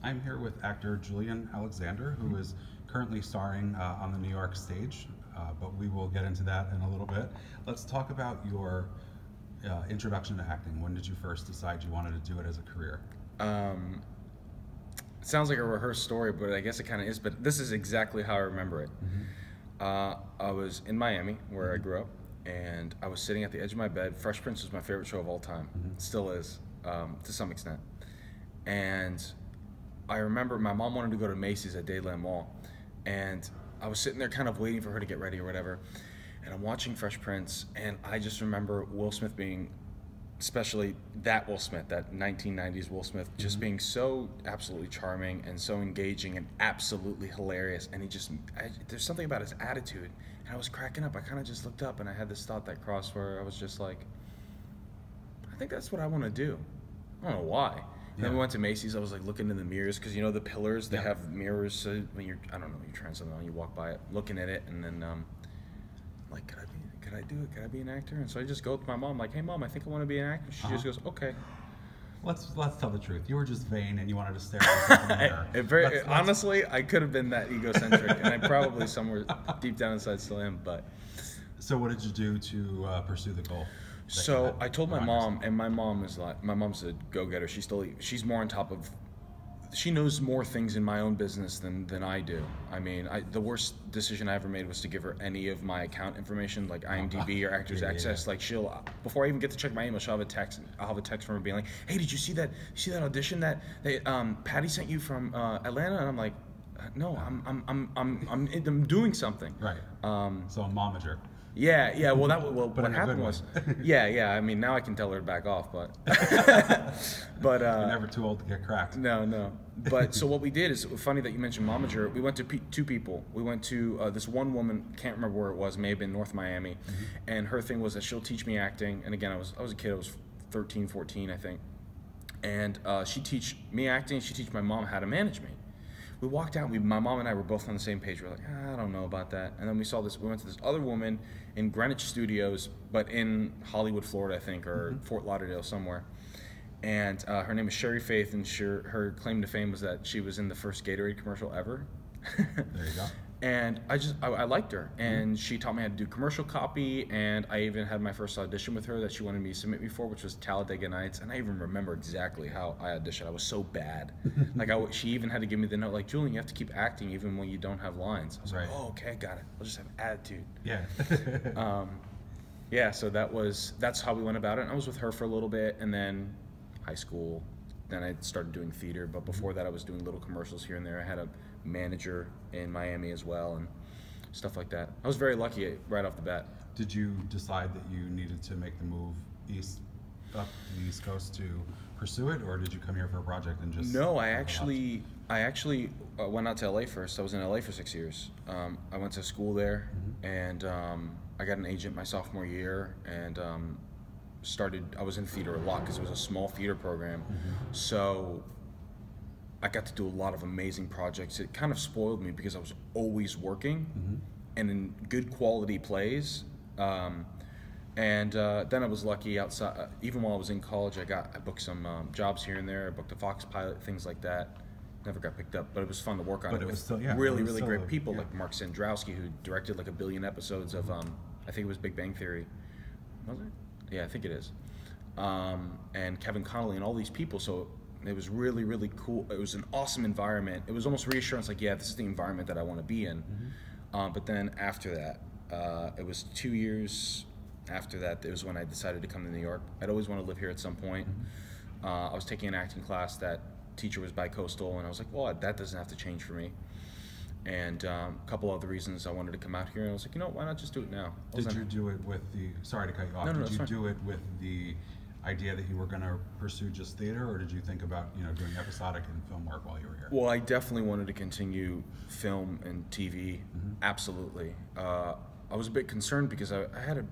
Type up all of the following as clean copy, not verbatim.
I'm here with actor Julian Alexander, who is currently starring on the New York stage, but we will get into that in a little bit. Let's talk about your introduction to acting. When did you first decide you wanted to do it as a career? It sounds like a rehearsed story, but I guess it kind of is. But this is exactly how I remember it. I was in Miami, where I grew up, and I was sitting at the edge of my bed. Fresh Prince was my favorite show of all time. Still is, to some extent. And I remember my mom wanted to go to Macy's at Dayland Mall, and I was sitting there kind of waiting for her to get ready or whatever, and I'm watching Fresh Prince, and I just remember Will Smith being, especially that Will Smith, that 1990s Will Smith, just being so absolutely charming and so engaging and absolutely hilarious, and there's something about his attitude, and I was cracking up. I kind of just looked up, and I had this thought that crossed where I was just like, I think that's what I want to do. I don't know why. Then we went to Macy's. I was like looking in the mirrors because, you know, the pillars, they have mirrors. So when you're, I don't know, you're trying something on, you walk by it, looking at it, and then like, could I do it? Could I be an actor? And so I just go to my mom, like, hey mom, I think I want to be an actor. She just goes, okay. Let's tell the truth. You were just vain and you wanted to stare at yourself in the mirror. Honestly, I could have been that egocentric, and I probably somewhere deep down inside still am. But so what did you do to pursue the goal? So I told my mom, and my mom's a go-getter. She's more on top of, she knows more things in my own business than I do. I mean, the worst decision I ever made was to give her any of my account information, like IMDb or Actors Access. Like, before I even get to check my email, I'll have a text from her being like, hey, did you see that audition that Patty sent you from Atlanta? And I'm like, no, I'm doing something. Right. So a momager. Yeah. Well, what happened was, yeah. I mean, now I can tell her to back off, but you're never too old to get cracked. No. But so what we did is, funny that you mentioned momager. We went to two people. We went to this one woman. Can't remember where it was. May have been North Miami, and her thing was that she'll teach me acting. And again, I was a kid. I was 13, 14, I think, and she'd teach me acting. She'd teach my mom how to manage me. We walked out. My mom and I were both on the same page. We were like, I don't know about that. And then we went to this other woman in Greenwich Studios, but in Hollywood, Florida, I think, or Fort Lauderdale somewhere. And her name is Sherry Faith, and her claim to fame was that she was in the first Gatorade commercial ever. There you go. And I liked her, and she taught me how to do commercial copy, and I even had my first audition with her that she wanted me to submit me for, which was Talladega Nights, and I even remember exactly how I auditioned. I was so bad. Like, she even had to give me the note, like, Julian, you have to keep acting even when you don't have lines. I was like, oh, okay, I got it. I'll just have attitude. Yeah. So that's how we went about it, and I was with her for a little bit, and then high school, then I started doing theater, but before that I was doing little commercials here and there. I had a manager in Miami as well and stuff like that. I was very lucky right off the bat. Did you decide that you needed to make the move up to the East Coast to pursue it, or did you come here for a project and just... No, I actually went out to LA first. I was in LA for 6 years. I went to school there, and I got an agent my sophomore year, and I was in theater a lot because it was a small theater program. So I got to do a lot of amazing projects. It kind of spoiled me because I was always working and in good quality plays. And then I was lucky outside, even while I was in college, I booked some jobs here and there. I booked a Fox pilot, things like that. Never got picked up, but it was fun to work on it with really great people like Mark Sandrowski, who directed like 1 billion episodes of, I think it was Big Bang Theory. Was it? Yeah, I think it is. And Kevin Connolly and all these people. So it was really, really cool. It was an awesome environment. It was almost reassurance, like, yeah, this is the environment that I want to be in. But then after that, it was 2 years after that, it was when I decided to come to New York. I'd always want to live here at some point. I was taking an acting class. That teacher was bi-coastal, and I was like, well, that doesn't have to change for me. And a couple other reasons I wanted to come out here, and I was like, why not just do it now? Did you do it with the, sorry to cut you off, did you do it with the idea that you were going to pursue just theater, or did you think about doing episodic and film work while you were here? Well, I definitely wanted to continue film and TV, absolutely. I was a bit concerned because I had a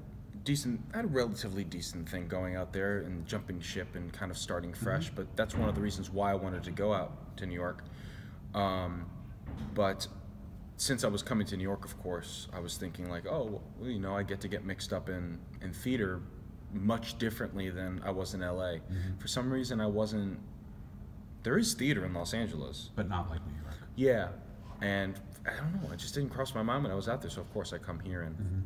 relatively decent thing going out there and jumping ship and kind of starting fresh, but that's one of the reasons why I wanted to go out to New York. But since I was coming to New York, of course, I was thinking like, oh, well, I get to get mixed up in theater much differently than I was in LA. For some reason, I wasn't there is theater in Los Angeles. But not like New York. Yeah, and I don't know, it just didn't cross my mind when I was out there, so of course I come here and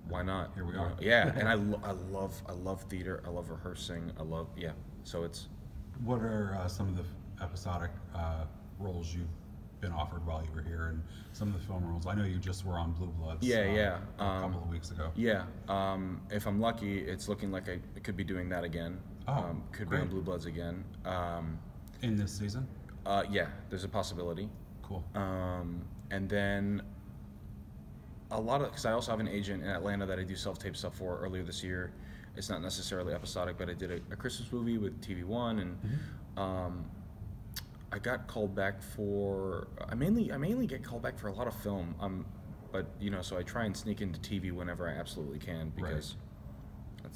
why not? Here we are. Yeah, and I love theater, I love rehearsing, so it's... What are some of the episodic roles you've been offered while you were here, and some of the film roles? I know you just were on Blue Bloods a couple of weeks ago. Yeah, if I'm lucky, it's looking like I could be doing that again. Could be on Blue Bloods again. In this season? Yeah, there's a possibility. Cool. And then because I also have an agent in Atlanta that I do self-tape stuff for earlier this year. It's not necessarily episodic, but I did a Christmas movie with TV One, and I got called back for. I mainly get called back for a lot of film. But so I try and sneak into TV whenever I absolutely can, because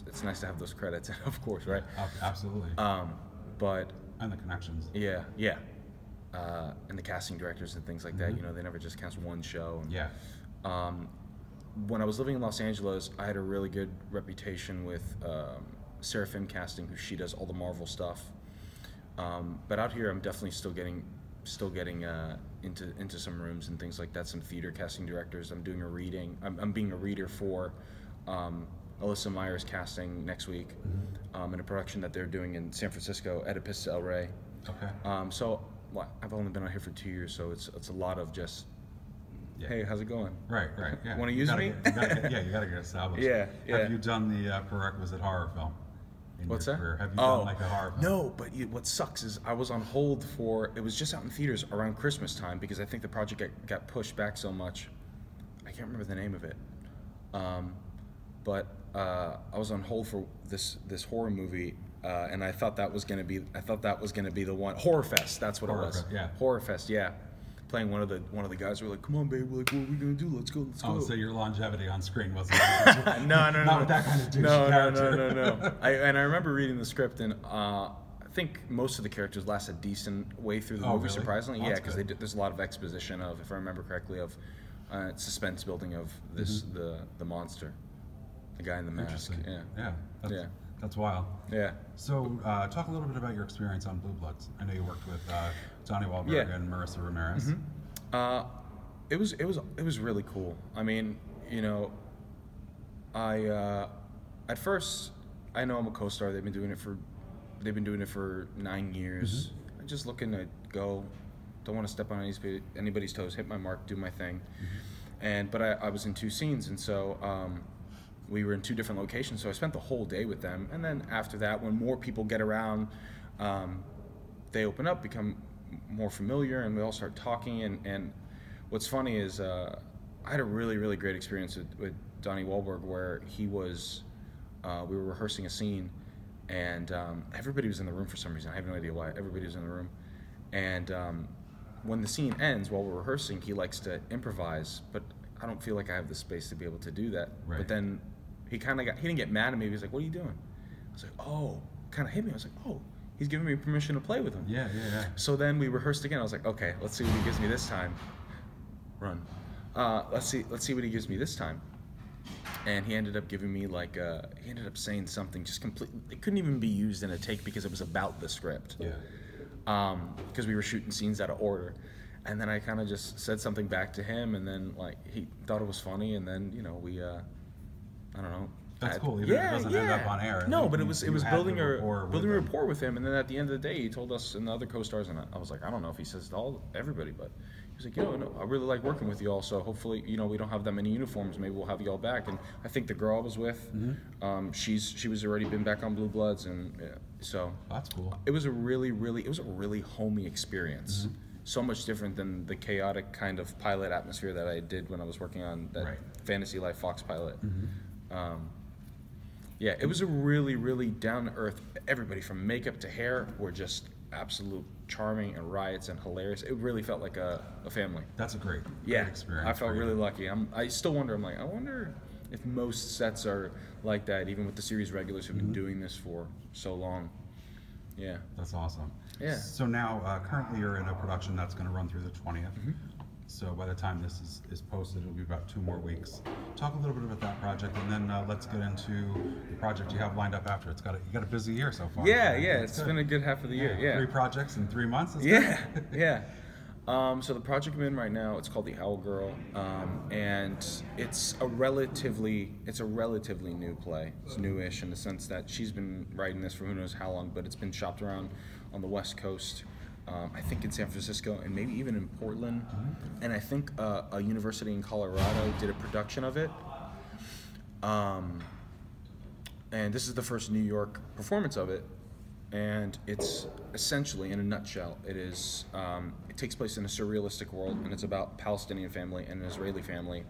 it's nice to have those credits, of course, right? Absolutely. But and the connections. Yeah. And the casting directors and things like that. They never just cast one show. And, yeah. When I was living in Los Angeles, I had a really good reputation with Seraphim Casting, who she does all the Marvel stuff. But out here, I'm definitely still getting into some rooms and things like that. Some theater casting directors. I'm doing a reading. I'm being a reader for Alyssa Meyer's casting next week in a production that they're doing in San Francisco, Oedipus to El Rey. Okay. So I've only been out here for 2 years, so it's a lot of just. Hey, how's it going? Right. Yeah. Want to use me? You gotta get established. Yeah. Have you done the prerequisite horror film in What's your that? career? Have you done like a horror film? No, but what sucks is I was on hold for. It was just out in theaters around Christmas time, because I think the project got pushed back so much. I can't remember the name of it. But I was on hold for this horror movie, and I thought that was gonna be the one. Horror Fest. That's what it was. Yeah. Horror Fest. Yeah. Playing one of the guys who were like, "Come on, babe, like, what are we gonna do? Let's go." Oh, so your longevity on screen wasn't no, not with that kind of douche character. No. I remember reading the script, and I think most of the characters last a decent way through the movie. Really? Surprisingly, That's because there's a lot of exposition of, if I remember correctly, of suspense building of this the monster, the guy in the mask. Yeah. That's wild. Yeah. So, talk a little bit about your experience on Blue Bloods. I know you worked with Donnie Wahlberg and Marissa Ramirez. It was really cool. I mean, I at first, I know I'm a co-star. They've been doing it for 9 years. I'm just looking to go. Don't want to step on anybody's toes. Hit my mark. Do my thing. But I was in 2 scenes, and so. We were in 2 different locations, so I spent the whole day with them. And then after that, when more people get around, they open up, become more familiar, and we all start talking. And what's funny is I had a really, really great experience with Donnie Wahlberg, where we were rehearsing a scene, and everybody was in the room for some reason. I have no idea why. Everybody was in the room. And when the scene ends, while we're rehearsing, he likes to improvise, but I don't feel like I have the space to be able to do that. Right. But then he didn't get mad at me. He was like, "What are you doing?" I was like, "Oh," kind of hit me. I was like, "Oh, he's giving me permission to play with him." Yeah. So then we rehearsed again. I was like, "Okay, let's see what he gives me this time." Run. Let's see what he gives me this time. And he ended up giving me he ended up saying something just completely. It couldn't even be used in a take because it was about the script. Yeah. Because we were shooting scenes out of order. And then I kind of just said something back to him, and then he thought it was funny, and then we I don't know. That's cool. Even if it doesn't end up on air. No, but it was building a rapport with him, and then at the end of the day, he told us and the other co-stars, and I was like, I don't know if he says it to everybody, but he was like, no, I really like working with you all. So hopefully, we don't have that many uniforms. Maybe we'll have you all back. And I think the girl I was with, she was already been back on Blue Bloods, and so that's cool. It was a really homey experience. So much different than the chaotic kind of pilot atmosphere that I did when I was working on that Fantasy Life Fox pilot. It was a really down-to-earth. Everybody from makeup to hair were just absolute charming and riots and hilarious. It really felt like a family. That's a great experience. I felt really lucky. I still wonder. I wonder if most sets are like that, even with the series regulars who've been doing this for so long. Yeah. That's awesome. Yeah. So now, currently you're in a production that's going to run through the 20th. So by the time this is posted, it'll be about 2 more weeks. Talk a little bit about that project, and then let's get into the project you have lined up after. You got a busy year so far. Yeah, so yeah, it's been a good half of the year. Yeah, 3 projects in 3 months. That's yeah, good. yeah. So the project I'm in right now, it's called The Owl Girl, and it's a relatively new play. It's newish in the sense that she's been writing this for who knows how long, but it's been shopped around on the West Coast. I think in San Francisco and maybe even in Portland, and I think a university in Colorado did a production of it. And this is the first New York performance of it, and it's essentially, in a nutshell, it takes place in a surrealistic world, and it's about a Palestinian family and an Israeli family.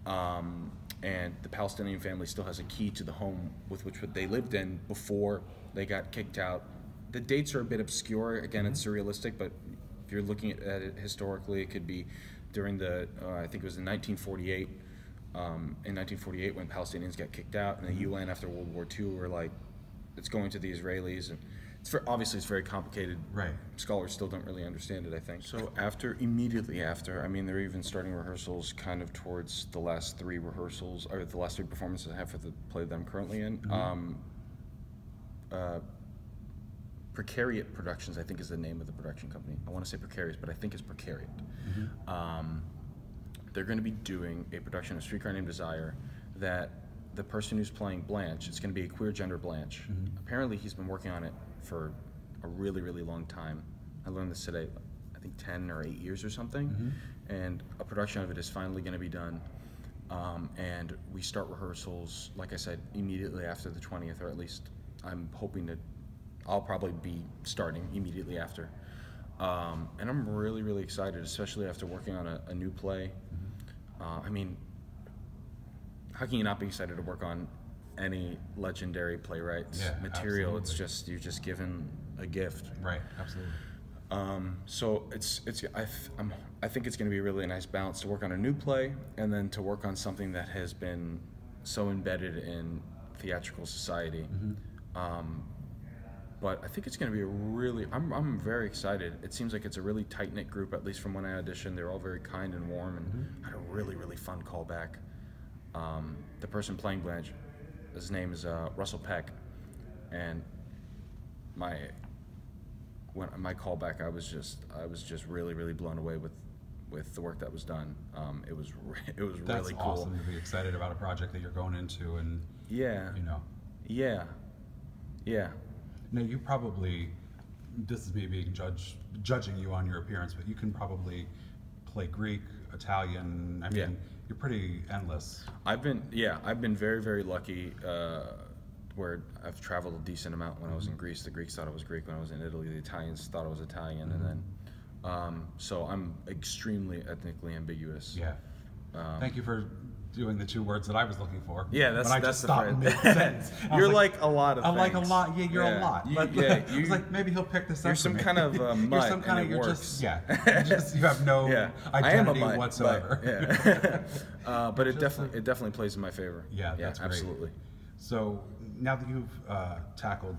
And the Palestinian family still has a key to the home with which they lived in before they got kicked out. The dates are a bit obscure. Again, it's surrealistic, but if you're looking at it historically, it could be during the, I think it was in 1948. In 1948, when Palestinians got kicked out, and the UN after World War II were like, it's going to the Israelis. And obviously, it's very complicated. Right. Scholars still don't really understand it, I think. So immediately after, I mean, they're even starting rehearsals kind of towards the last 3 rehearsals, or the last 3 performances I have for the play that I'm currently in. Precariat Productions, I think, is the name of the production company. I want to say Precarious, but I think it's Precariat. They're going to be doing a production of Streetcar Named Desire that the person who's playing Blanche, it's going to be a queer gender Blanche. Apparently he's been working on it for a really, really long time. I learned this today, I think 10 or 8 years or something. And a production of it is finally going to be done. And we start rehearsals, like I said, immediately after the 20th, or at least I'm hoping to. I'll probably be starting immediately after. And I'm really, really excited, especially after working on a new play. I mean, how can you not be excited to work on any legendary playwright's material? Absolutely. It's just, you're just given a gift. Right, absolutely. So I think it's going to be a really nice balance to work on a new play and then to work on something that has been so embedded in theatrical society. But I think it's going to be I'm very excited. It seems like it's a really tight-knit group, at least from when I auditioned. They're all very kind and warm, and had a really, really fun callback. The person playing Blanche, his name is Russell Peck, and my callback, I was just really, really blown away with the work that was done. It was really That's cool. awesome to be excited about a project that you're going into, and yeah, yeah. Now you probably, this is me being judging you on your appearance, but you can probably play Greek, Italian. I mean, you're pretty endless. I've been very, very lucky where I've traveled a decent amount. When I was in Greece, the Greeks thought I was Greek. When I was in Italy, the Italians thought I was Italian, and then so I'm extremely ethnically ambiguous. Yeah. Thank you for doing the 2 words that I was looking for. Yeah, that's I just stopped mid-sentence. You're like a lot of I'm things. like a lot. Yeah, you're a lot. I was like, maybe he'll pick this up. You're some for me. kind of mutt. You're some kind and of. it You're works. just. You have no identity mutt, whatsoever. But it definitely plays in my favor. Yeah, that's great. Absolutely. So now that you've tackled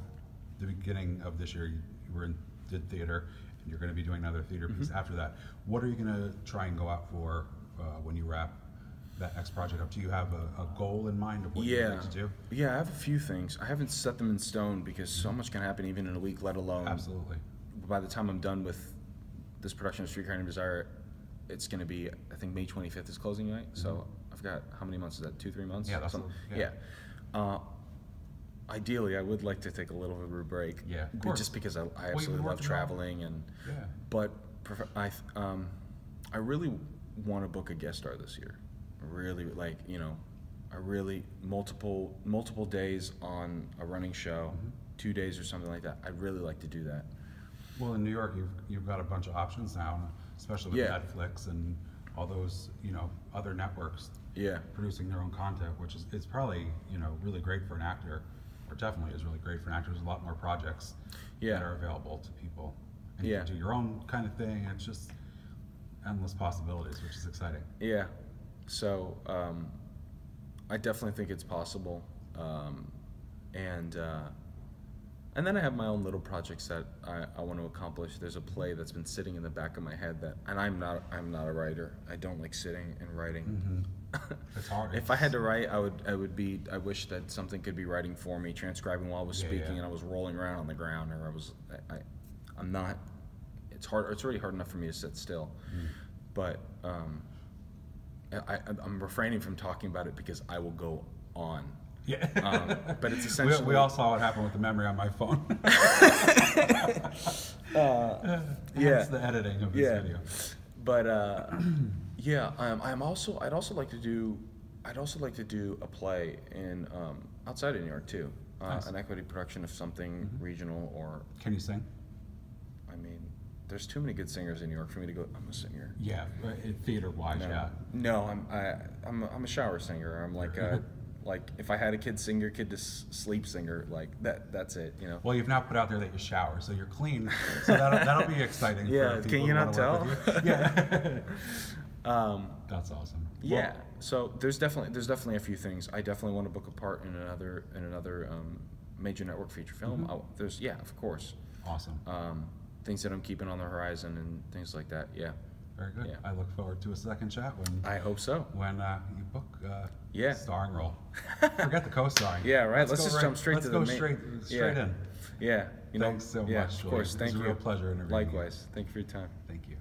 the beginning of this year, you did theater, and you're going to be doing another theater piece after that. What are you going to try and go out for when you wrap that next project up? Do you have a goal in mind of what you're going to do? Yeah, I have a few things. I haven't set them in stone because so much can happen even in a week, let alone. Absolutely. By the time I'm done with this production of Streetcar Named Desire, it's going to be, I think May 25th is closing night. So I've got, how many months is that? 2-3 months? Yeah, that's Ideally, I would like to take a little bit of a break. Yeah, of course. Just because I absolutely love traveling, and but I really want to book a guest star this year. Really, multiple days on a running show, 2 days or something like that. I'd really like to do that. Well, in New York, you've got a bunch of options now, especially with Netflix and all those other networks producing their own content, which is probably really great for an actor, or definitely is really great for an actor. There's a lot more projects that are available to people, and you can do your own kind of thing. It's just endless possibilities, which is exciting. Yeah. So I definitely think it's possible, and And then I have my own little projects that I want to accomplish. There's a play that's been sitting in the back of my head and I'm not a writer. I don't like sitting and writing. Mm-hmm. It's hard. If I had to write, I wish that something could be writing for me, transcribing while I was speaking and I was rolling around on the ground, or I'm not. It's hard. It's already hard enough for me to sit still, but I'm refraining from talking about it because I will go on. Yeah. But it's essentially. We all saw what happened with the memory on my phone. Hence the editing of this video. But I'd also like to do a play in outside of New York too. Nice. An equity production of something regional, or. Can you sing? I mean, there's too many good singers in New York for me to go. I'm a singer. Yeah, theater-wise, yeah. No, I'm a shower singer. I'm like like if I had a kid, sing your kid to sleep singer, like that's it, you know. Well, you've now put out there that you shower, so you're clean. So that'll be exciting. Yeah, for people can you who not wanna work tell? with you. Yeah. That's awesome. Yeah. Well, So there's definitely a few things. I definitely want to book a part in another major network feature film. Of course. Awesome. Things that I'm keeping on the horizon and things like that. Yeah. Very good. Yeah. I look forward to a second chat when I hope so. When you book starring role. Forget the co-starring. Yeah, right. Let's just jump straight to the main. Let's go straight in. Yeah. Thanks so much, Of course. Julian. Thank you. It was a real pleasure interviewing you. Likewise. Thank you for your time. Thank you.